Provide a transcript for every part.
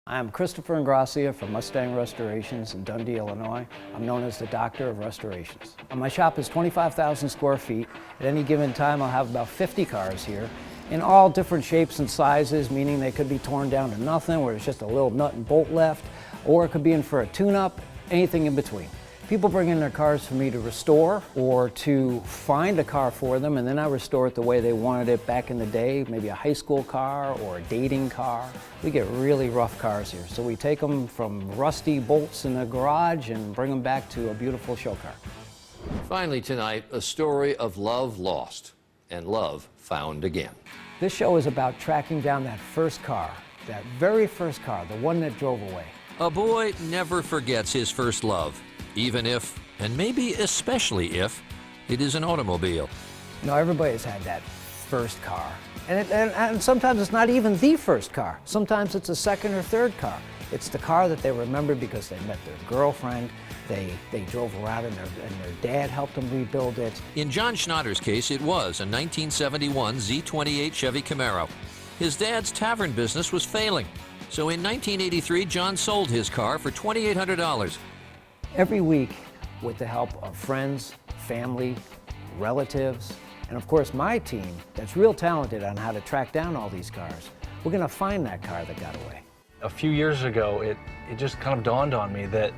I'm Christopher Ingrassia from Mustang Restorations in Dundee, Illinois. I'm known as the Doctor of Restorations. My shop is 25,000 square feet. At any given time, I'll have about 50 cars here in all different shapes and sizes, meaning they could be torn down to nothing, where there's just a little nut and bolt left, or it could be in for a tune-up, anything in between. People bring in their cars for me to restore or to find a car for them, and then I restore it the way they wanted it back in the day, maybe a high school car or a dating car. We get really rough cars here, so we take them from rusty bolts in the garage and bring them back to a beautiful show car. Finally tonight, a story of love lost and love found again. This show is about tracking down that first car, that very first car, the one that drove away. A boy never forgets his first love, even if, and maybe especially if, it is an automobile. You know, everybody's had that first car. And sometimes it's not even the first car. Sometimes it's a second or third car. It's the car that they remember because they met their girlfriend, they drove around and their dad helped them rebuild it. In John Schnatter's case, it was a 1971 Z28 Chevy Camaro. His dad's tavern business was failing, so in 1983, John sold his car for $2,800. Every week, with the help of friends, family, relatives, and of course my team that's real talented on how to track down all these cars, we're gonna find that car that got away. A few years ago, it just kind of dawned on me that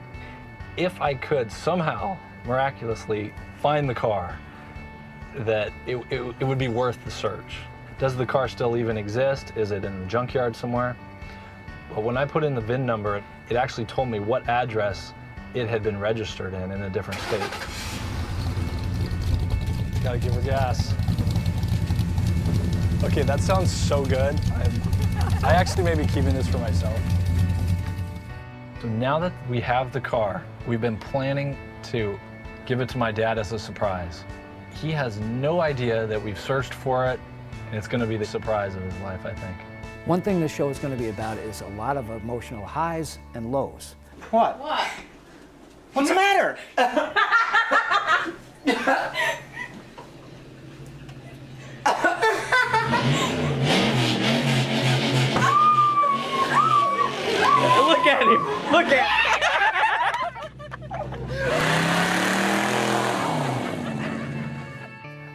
if I could somehow, miraculously, find the car, that it would be worth the search. Does the car still even exist? Is it in the junkyard somewhere? But when I put in the VIN number, it actually told me what address it had been registered in a different state. Gotta give her gas. Okay, that sounds so good. I actually may be keeping this for myself. So now that we have the car, we've been planning to give it to my dad as a surprise. He has no idea that we've searched for it, and it's gonna be the surprise of his life, I think. One thing this show is gonna be about is a lot of emotional highs and lows. What? What? What's the matter? Look at him! Look at him!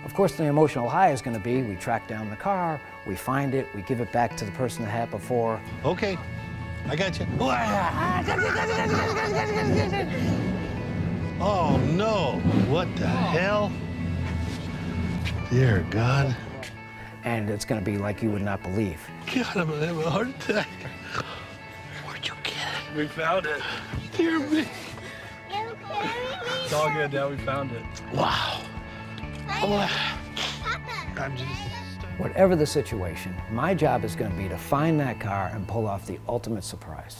Of course, the emotional high is gonna be we track down the car, we find it, we give it back to the person that had it before. Okay, I got you. Oh no, what the hell? Dear God. And it's gonna be like you would not believe. God, I'm gonna have a heart attack. Where'd you get it? We found it. Dear me. It's all good, Dad, we found it. Wow. I'm just... Whatever the situation, my job is gonna be to find that car and pull off the ultimate surprise.